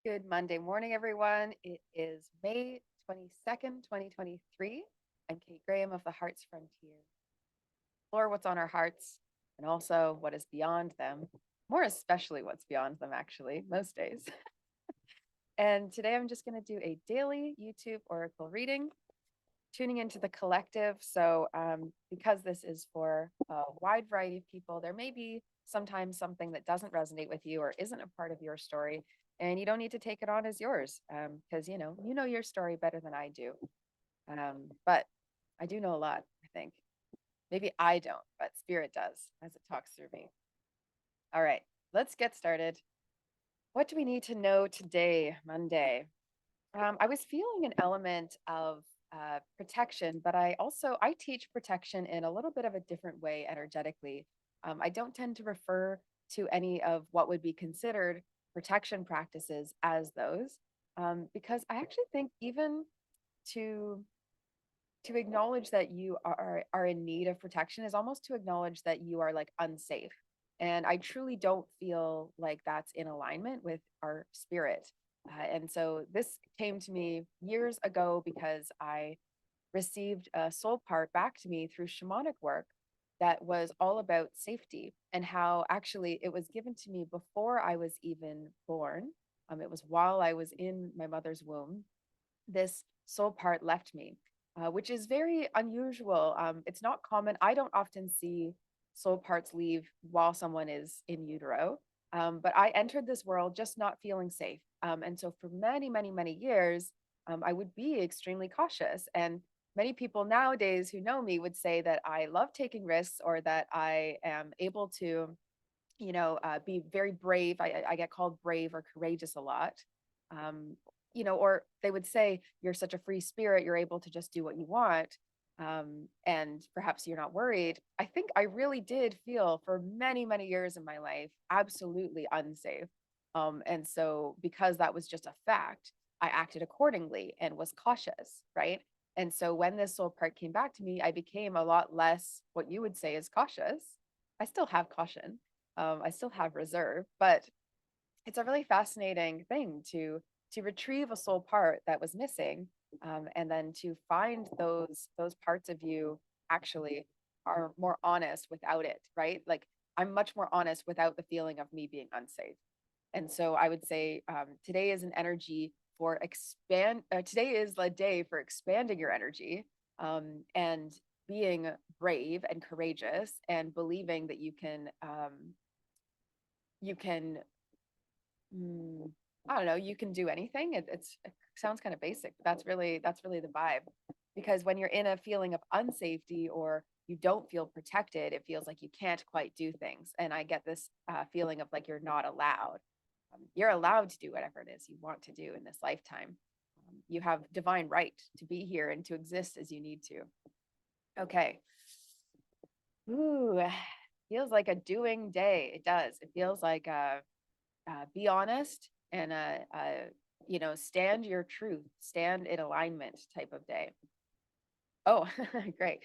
Good Monday morning, everyone. It is May 22nd, 2023. I'm Kate Graham of the Heart's Frontier. Explore what's on our hearts and also what is beyond them, more especially what's beyond them, actually, most days. And today I'm just going to do a daily YouTube Oracle reading, tuning into the collective. So, because this is for a wide variety of people, there may be sometimes something that doesn't resonate with you or isn't a part of your story, and you don't need to take it on as yours, because you know your story better than I do. But I do know a lot, I think. Maybe I don't, but Spirit does as it talks through me. All right, let's get started. What do we need to know today, Monday? I was feeling an element of protection, but I teach protection in a little bit of a different way energetically. I don't tend to refer to any of what would be considered protection practices as those, because I actually think even to to acknowledge that you are in need of protection is almost to acknowledge that you are like unsafe. And I truly don't feel like that's in alignment with our spirit. And so this came to me years ago because I received a soul part back to me through shamanic work that was all about safety, and how actually it was given to me before I was even born. It was while I was in my mother's womb. This soul part left me, which is very unusual. It's not common. I don't often see soul parts leave while someone is in utero. But I entered this world just not feeling safe. And so for many, many, many years, I would be extremely cautious. And many people nowadays who know me would say that I love taking risks, or that I am able to, be very brave. I get called brave or courageous a lot. Um, or they would say, you're such a free spirit, you're able to just do what you want. And perhaps you're not worried. I think I really did feel for many, many years in my life absolutely unsafe. And so, because that was just a fact, I acted accordingly and was cautious, right? And so, when this soul part came back to me, I became a lot less what you would say is cautious. I still have caution, I still have reserve, but it's a really fascinating thing to retrieve a soul part that was missing, and then to find those parts of you actually are more honest without it, right? Like, I'm much more honest without the feeling of me being unsafe. And so I would say, today is an energy for expand. Today is a day for expanding your energy, and being brave and courageous, and believing that you can I don't know, you can do anything. It sounds kind of basic, but that's really the vibe. Because when you're in a feeling of unsafety, or you don't feel protected, it feels like you can't quite do things. And I get this feeling of like you're not allowed. You're allowed to do whatever it is you want to do in this lifetime. You have divine right to be here and to exist as you need to. Okay. Ooh, feels like a doing day. It does. It feels like be honest, and stand your truth, stand in alignment type of day. Oh, great.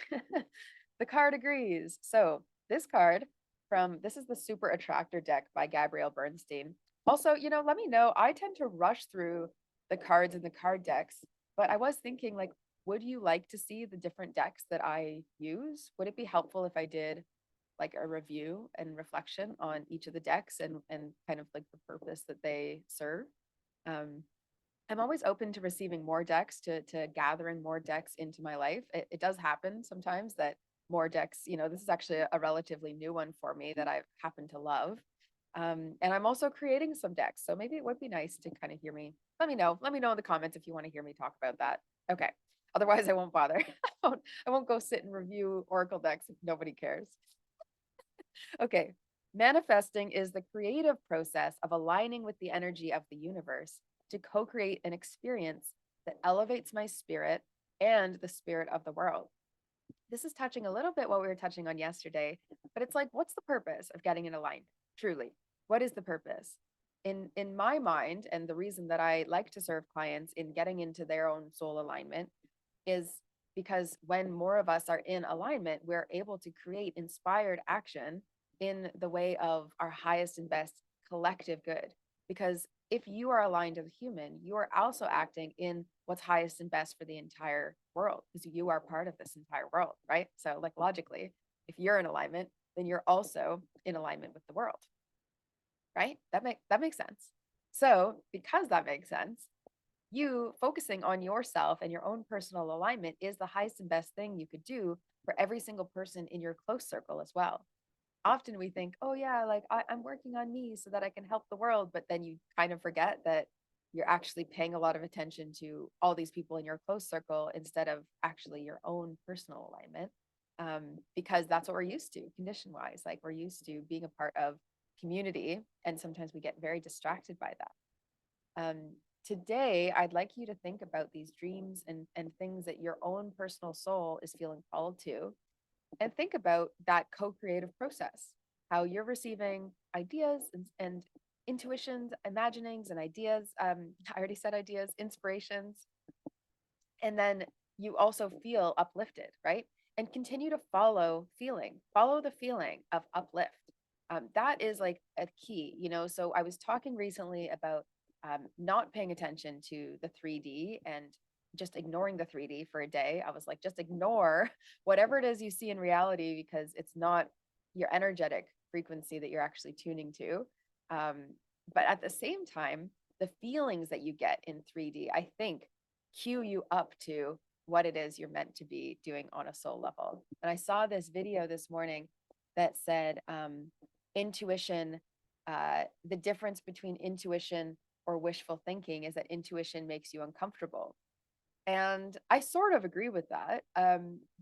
The card agrees. So this is the Super Attractor deck by Gabrielle Bernstein. Also, let me know. I tend to rush through the cards in the card decks, but I was thinking, like, would you like to see the different decks that I use? Would it be helpful if I did like a review and reflection on each of the decks, and kind of like the purpose that they serve? Um, I'm always open to receiving more decks, to gathering more decks into my life. It does happen sometimes that more decks, this is actually a relatively new one for me that I've happened to love. And I'm also creating some decks. So maybe it would be nice to kind of hear me. Let me know. Let me know in the comments if you want to hear me talk about that. Okay. Otherwise, I won't bother. I won't go sit and review Oracle decks if nobody cares. Okay. Manifesting is the creative process of aligning with the energy of the universe to co create an experience that elevates my spirit and the spirit of the world. This is touching a little bit what we were touching on yesterday, but it's like, what's the purpose of getting in alignment? Truly, what is the purpose? In my mind, and the reason that I like to serve clients in getting into their own soul alignment is because when more of us are in alignment, we're able to create inspired action in the way of our highest and best collective good. Because if you are aligned as a human, you are also acting in what's highest and best for the entire world, because you are part of this entire world, right? So, like, logically, if you're in alignment, then you're also in alignment with the world, right? That makes sense. So, because that makes sense, you focusing on yourself and your own personal alignment is the highest and best thing you could do for every single person in your close circle as well. Often we think, oh yeah, like I'm working on me so that I can help the world, but then you kind of forget that you're actually paying a lot of attention to all these people in your close circle instead of actually your own personal alignment. Because that's what we're used to, condition wise. Like, we're used to being a part of community, and sometimes we get very distracted by that. Today, I'd like you to think about these dreams and things that your own personal soul is feeling called to, and think about that co-creative process, how you're receiving ideas and intuitions, imaginings, and ideas. I already said ideas, inspirations, and then you also feel uplifted, right? And continue to follow the feeling of uplift. That is like a key, So I was talking recently about not paying attention to the 3D and just ignoring the 3D for a day. I was like, just ignore whatever it is you see in reality, because it's not your energetic frequency that you're actually tuning to. Um, but at the same time, the feelings that you get in 3D, I think, cue you up to what it is you're meant to be doing on a soul level. And I saw this video this morning that said intuition, the difference between intuition or wishful thinking is that intuition makes you uncomfortable. And I sort of agree with that,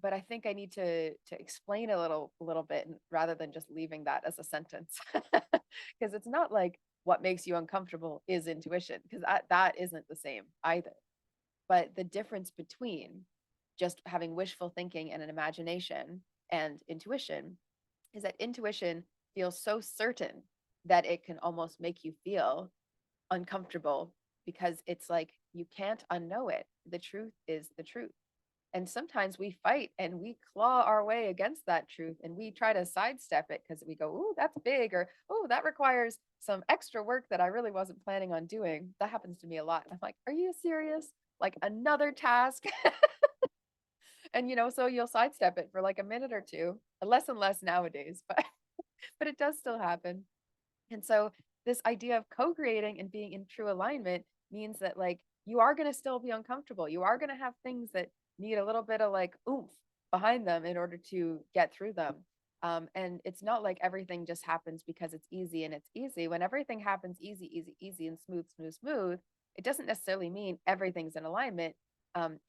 but I think I need to explain a little bit rather than just leaving that as a sentence, because it's not like what makes you uncomfortable is intuition, because that isn't the same either. But the difference between just having wishful thinking and an imagination and intuition is that intuition feels so certain that it can almost make you feel uncomfortable, because it's like you can't unknow it. The truth is the truth. And sometimes we fight and we claw our way against that truth, and we try to sidestep it because we go, oh, that's big, or oh, that requires some extra work that I really wasn't planning on doing. That happens to me a lot. I'm like, are you serious? Like, another task? And so you'll sidestep it for like a minute or two, less and less nowadays, but it does still happen. And so this idea of co-creating and being in true alignment means that, like, you are going to still be uncomfortable. You are going to have things that need a little bit of like oomph behind them in order to get through them. And it's not like everything just happens because it's easy and it's easy. When everything happens easy, easy, easy, and smooth, smooth, smooth, it doesn't necessarily mean everything's in alignment.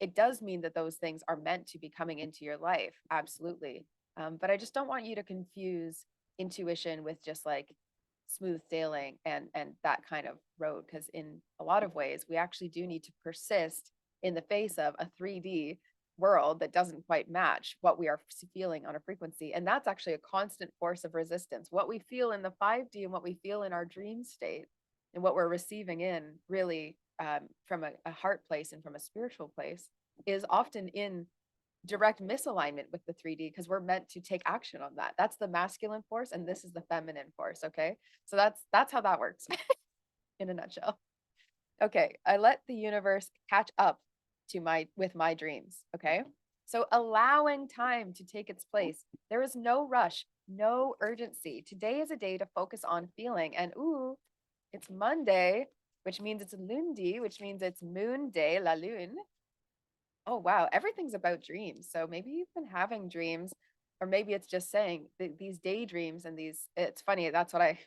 It does mean that those things are meant to be coming into your life. Absolutely. But I just don't want you to confuse intuition with just like smooth sailing and that kind of road, because in a lot of ways we actually do need to persist in the face of a 3D world that doesn't quite match what we are feeling on a frequency. And that's actually a constant force of resistance. What we feel in the 5D and what we feel in our dream state and what we're receiving in really from a heart place and from a spiritual place is often in direct misalignment with the 3D, because we're meant to take action on that. That's the masculine force and this is the feminine force. Okay. So that's how that works in a nutshell. Okay. I let the universe catch up to my dreams. Okay. So allowing time to take its place. There is no rush, no urgency. Today is a day to focus on feeling. And ooh, it's Monday, which means it's Lundi, which means it's moon day, la lune. Oh, wow. Everything's about dreams. So maybe you've been having dreams, or maybe it's just saying these daydreams and it's funny. That's what I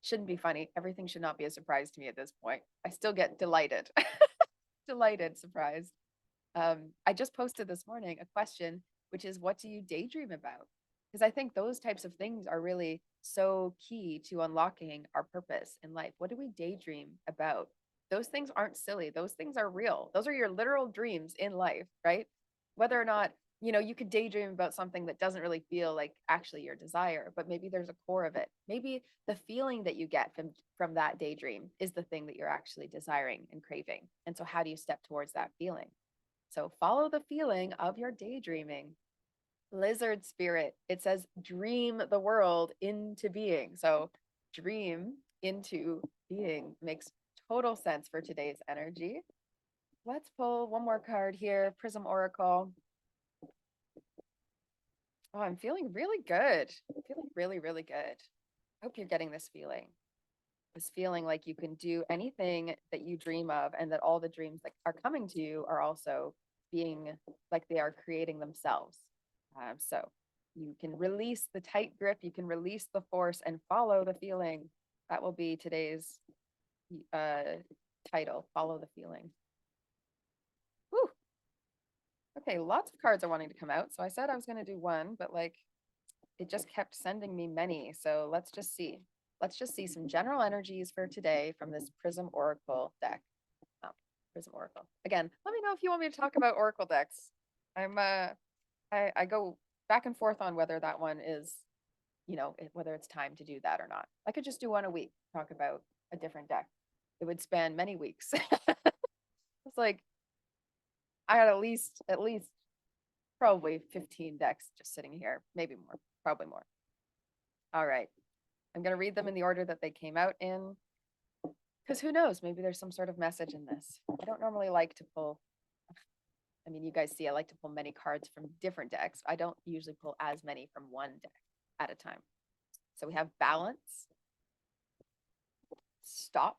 shouldn't be funny. Everything should not be a surprise to me at this point. I still get delighted, delighted, surprised. I just posted this morning a question, which is, what do you daydream about? Because I think those types of things are really so key to unlocking our purpose in life. What do we daydream about? Those things aren't silly. Those things are real. Those are your literal dreams in life, right? Whether or not, you could daydream about something that doesn't really feel like actually your desire, but maybe there's a core of it. Maybe the feeling that you get from that daydream is the thing that you're actually desiring and craving. And so how do you step towards that feeling? So follow the feeling of your daydreaming. Lizard spirit, it says dream the world into being. So dream into being. Makes total sense for today's energy. Let's pull one more card here. Prism Oracle. Oh, I'm feeling really good. I'm feeling really, really good. I hope you're getting this feeling. This feeling like you can do anything that you dream of, and that all the dreams that are coming to you are also being like they are creating themselves. So you can release the tight grip, you can release the force and follow the feeling. That will be today's title, Follow the Feeling. Whew. Okay, lots of cards are wanting to come out. So I said I was going to do one, but like it just kept sending me many. So let's just see. Let's just see some general energies for today from this Prism Oracle deck. Oh, Prism Oracle. Again, let me know if you want me to talk about Oracle decks. I go back and forth on whether that one is, whether it's time to do that or not. I could just do one a week, talk about a different deck. It would span many weeks. It's like I had at least probably 15 decks just sitting here, maybe more, probably more. All right. I'm going to read them in the order that they came out in, because who knows, maybe there's some sort of message in this. I don't normally like to pull, I mean, you guys see, I like to pull many cards from different decks. I don't usually pull as many from one deck at a time. So we have balance, stop.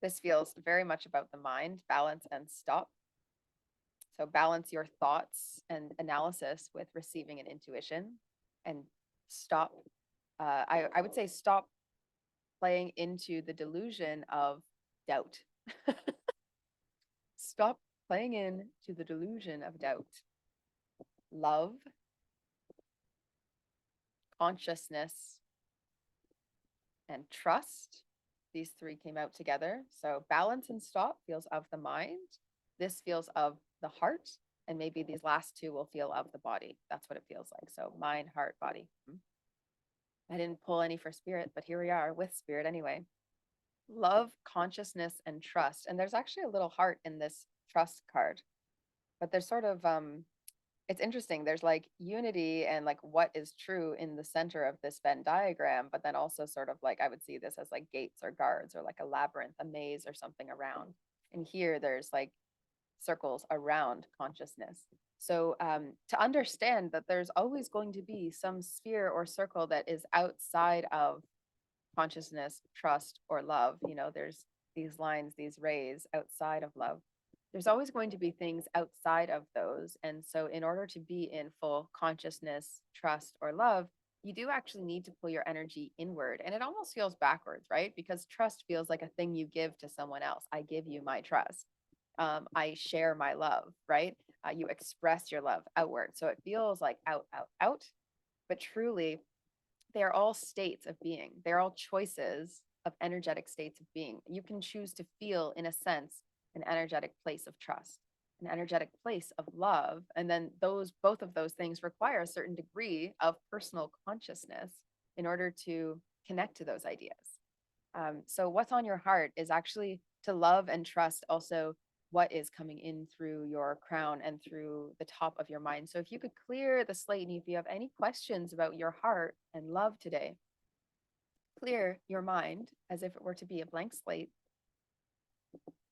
This feels very much about the mind, balance and stop. So balance your thoughts and analysis with receiving and intuition, and stop. I would say stop playing into the delusion of doubt. Stop playing into the delusion of doubt. Love, consciousness, and trust. These three came out together. So balance and stop feels of the mind. This feels of the heart. And maybe these last two will feel of the body. That's what it feels like. So mind, heart, body. I didn't pull any for spirit, but here we are with spirit anyway. Love, consciousness, and trust. And there's actually a little heart in this trust card, but there's sort of, it's interesting. There's like unity and like what is true in the center of this Venn diagram, but then also sort of like, I would see this as like gates or guards or like a labyrinth, a maze or something around. And here there's like circles around consciousness. So to understand that there's always going to be some sphere or circle that is outside of consciousness, trust, or love, there's these lines, these rays outside of love. There's always going to be things outside of those. And so in order to be in full consciousness, trust, or love, you do actually need to pull your energy inward. And it almost feels backwards, right? Because trust feels like a thing you give to someone else. I give you my trust. I share my love, right? You express your love outward. So it feels like out, out, out. But truly, they are all states of being. They're all choices of energetic states of being. You can choose to feel, in a sense, an energetic place of trust, an energetic place of love. And then both of those things require a certain degree of personal consciousness in order to connect to those ideas. So what's on your heart is actually to love and trust also what is coming in through your crown and through the top of your mind. So if you could clear the slate, and if you have any questions about your heart and love today, clear your mind as if it were to be a blank slate.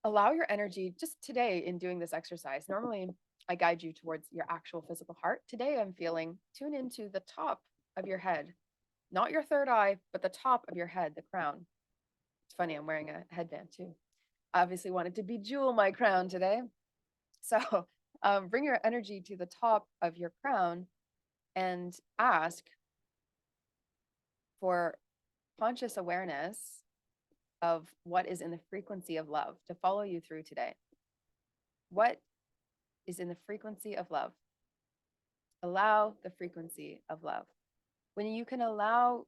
Allow your energy just today in doing this exercise. Normally, I guide you towards your actual physical heart. Today, I'm feeling tune into the top of your head, not your third eye, but the top of your head, the crown. It's funny, I'm wearing a headband too. Obviously wanted to bejewel my crown today. So bring your energy to the top of your crown and ask for conscious awareness of what is in the frequency of love to follow you through today. What is in the frequency of love? Allow the frequency of love. When you can allow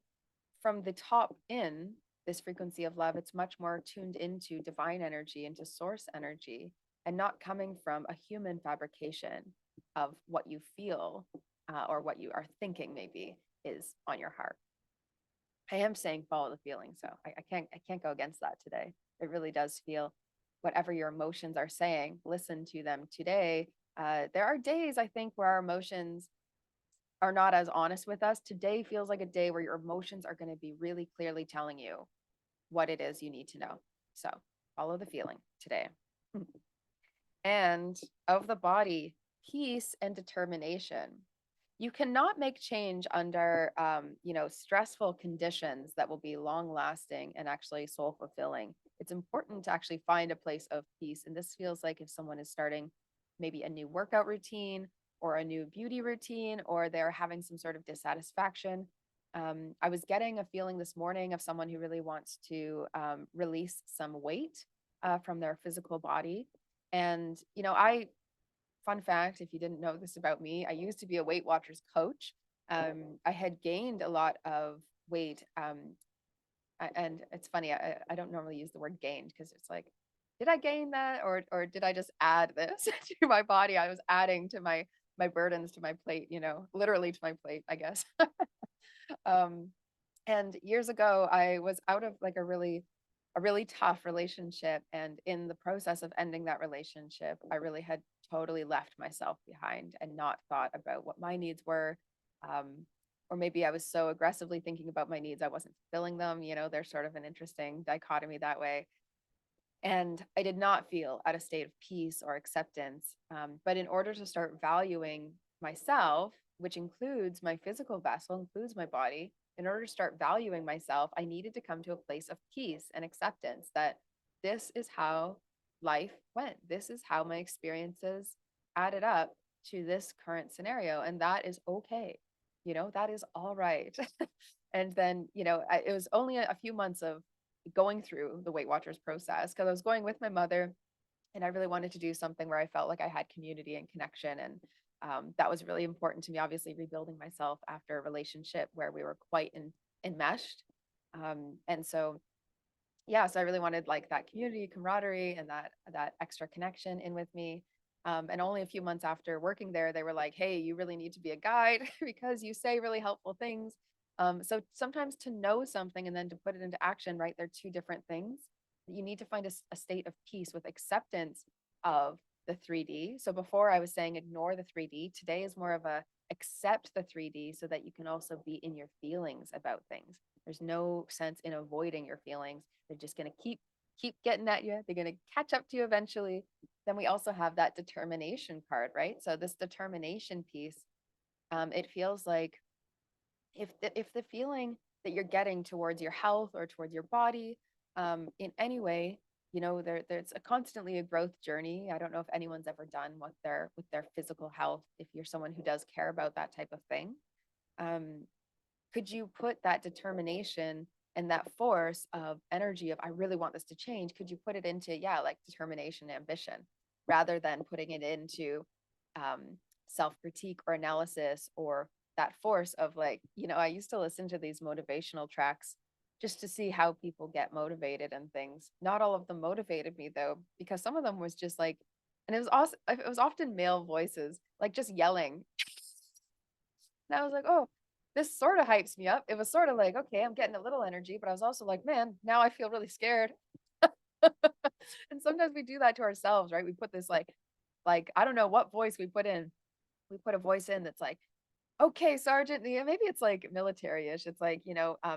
from the top in this frequency of love, it's much more tuned into divine energy, into source energy, and not coming from a human fabrication of what you feel or what you are thinking maybe is on your heart. I am saying follow the feeling, so I can't go against that today. It really does feel whatever your emotions are saying, listen to them today. There are days, I think, where our emotions are not as honest with us, today feels like a day where your emotions are going to be really clearly telling you what it is you need to know. So follow the feeling today. And of the body, peace and determination. You cannot make change under, stressful conditions that will be long lasting and actually soul fulfilling. It's important to actually find a place of peace. And this feels like if someone is starting maybe a new workout routine or a new beauty routine, or they're having some sort of dissatisfaction. I was getting a feeling this morning of someone who really wants to release some weight from their physical body. And, fun fact, if you didn't know this about me, I used to be a Weight Watchers coach. I had gained a lot of weight. And it's funny, I don't normally use the word gained because it's like, did I gain that or did I just add this to my body? I was adding to my burdens to my plate, literally to my plate, I guess. um, and years ago, I was out of like a really tough relationship. And in the process of ending that relationship, I really had totally left myself behind and not thought about what my needs were. Um, or maybe I was so aggressively thinking about my needs, I wasn't fulfilling them. There's sort of an interesting dichotomy that way. And I did not feel at a state of peace or acceptance. But in order to start valuing myself, which includes my physical vessel, includes my body, in order to start valuing myself, I needed to come to a place of peace and acceptance that this is how life went. This is how my experiences added up to this current scenario. And that is okay. That is all right. And then, it was only a few months of going through the Weight Watchers process because I was going with my mother and I really wanted to do something where I felt like I had community and connection. And that was really important to me, obviously rebuilding myself after a relationship where we were quite enmeshed. And so, yeah, so I really wanted like that community camaraderie and that extra connection in with me. And only a few months after working there, they were like, hey, you really need to be a guide because you say really helpful things. So sometimes to know something and then to put it into action, right? They're two different things. You need to find a state of peace with acceptance of the 3D. So before I was saying ignore the 3D, today is more of a accept the 3D so that you can also be in your feelings about things. There's no sense in avoiding your feelings. They're just going to keep getting at you. They're going to catch up to you eventually. Then we also have that determination card, right? So this determination piece, it feels like if the feeling that you're getting towards your health or towards your body, in any way, there's constantly a growth journey. I don't know if anyone's ever done with their physical health. If you're someone who does care about that type of thing, um, could you put that determination and that force of energy of I really want this to change, could you put it into, yeah, like determination, ambition, rather than putting it into self-critique or analysis, or that force of like, I used to listen to these motivational tracks just to see how people get motivated and things. Not all of them motivated me though, because some of them was just like, and it was often male voices, like just yelling. And I was like, oh, this sort of hypes me up. It was sort of like, okay, I'm getting a little energy, but I was also like, man, now I feel really scared. And sometimes we do that to ourselves, right? We put this like I don't know what voice we put in. We put a voice in that's like, okay, Sergeant, yeah, maybe it's like military-ish. It's like,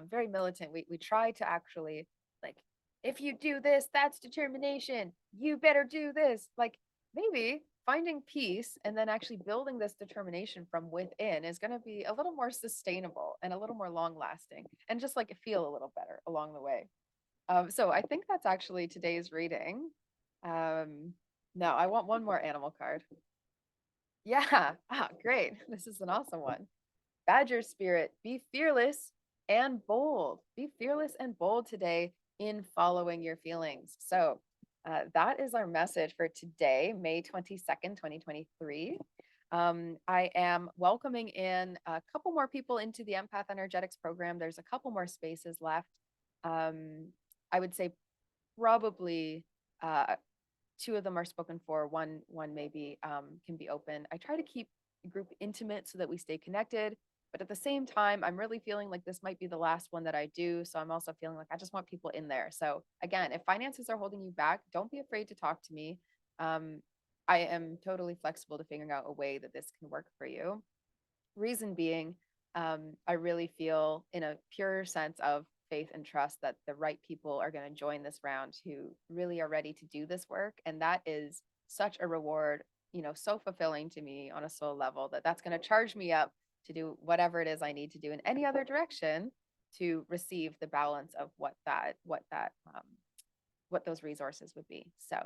very militant. We try to actually like, if you do this, that's determination. You better do this. Like maybe finding peace and then actually building this determination from within is going to be a little more sustainable and a little more long lasting and just like feel a little better along the way. So I think that's actually today's reading. No, I want one more animal card. Yeah. Ah, great. This is an awesome one. Badger spirit, be fearless and bold. Be fearless and bold today in following your feelings. So that is our message for today, May 22nd, 2023. I am welcoming in a couple more people into the Empath Energetics program. There's a couple more spaces left. I would say probably two of them are spoken for. One maybe can be open. I try to keep the group intimate so that we stay connected. But at the same time, I'm really feeling like this might be the last one that I do. So I'm also feeling like I just want people in there. So again, if finances are holding you back, don't be afraid to talk to me. I am totally flexible to figuring out a way that this can work for you. Reason being, I really feel in a pure sense of faith and trust that the right people are going to join this round who really are ready to do this work. And that is such a reward, so fulfilling to me on a soul level that that's going to charge me up to do whatever it is I need to do in any other direction to receive the balance of what those resources would be. So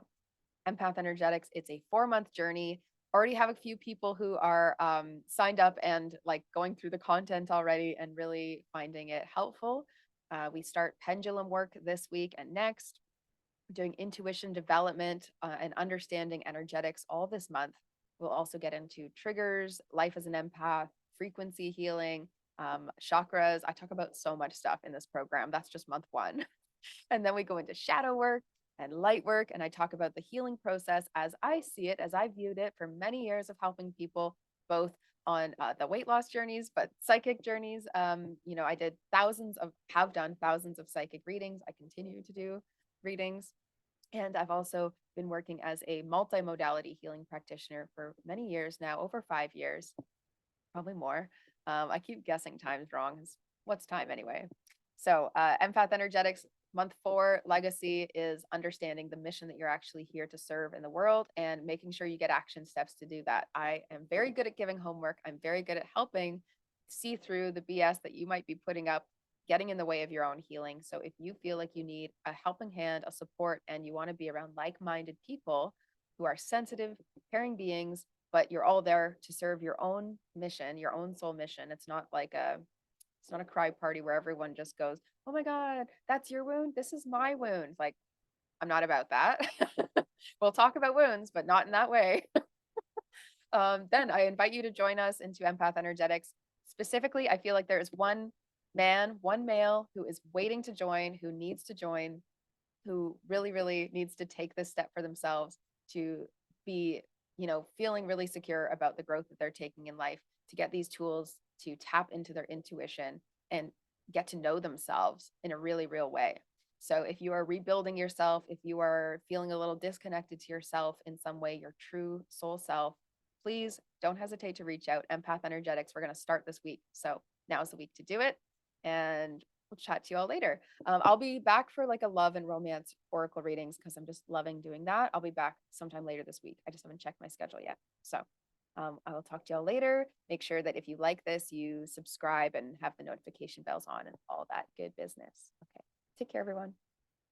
Empath Energetics, it's a 4-month journey. Already have a few people who are signed up and like going through the content already and really finding it helpful. We start pendulum work this week and next, doing intuition development and understanding energetics all this month. We'll also get into triggers, life as an empath, frequency healing, chakras. I talk about so much stuff in this program. That's just month 1. And then we go into shadow work and light work. And I talk about the healing process as I see it, as I viewed it for many years of helping people, both on the weight loss journeys, but psychic journeys. I have done thousands of psychic readings. I continue to do readings. And I've also been working as a multimodality healing practitioner for many years now, over 5 years, probably more. I keep guessing times wrong. What's time anyway? So Empath Energetics month 4 legacy is understanding the mission that you're actually here to serve in the world and making sure you get action steps to do that. I am very good at giving homework. I'm very good at helping see through the BS that you might be putting up, getting in the way of your own healing. So if you feel like you need a helping hand, a support, and you want to be around like-minded people who are sensitive, caring beings, but you're all there to serve your own mission, your own soul mission. It's not a cry party where everyone just goes, oh my God, that's your wound. This is my wound. Like, I'm not about that. We'll talk about wounds, but not in that way. Then I invite you to join us into Empath Energetics. Specifically, I feel like there is one male who is waiting to join, who needs to join, who really, really needs to take this step for themselves to be, feeling really secure about the growth that they're taking in life, to get these tools to tap into their intuition and get to know themselves in a really real way. So if you are rebuilding yourself, if you are feeling a little disconnected to yourself in some way, your true soul self, please don't hesitate to reach out. Empath Energetics, we're going to start this week. So now's the week to do it. And we'll chat to you all later. I'll be back for like a love and romance oracle readings because I'm just loving doing that. I'll be back sometime later this week. I just haven't checked my schedule yet. So I will talk to y'all later. Make sure that if you like this, you subscribe and have the notification bells on and all that good business. Okay. Take care, everyone.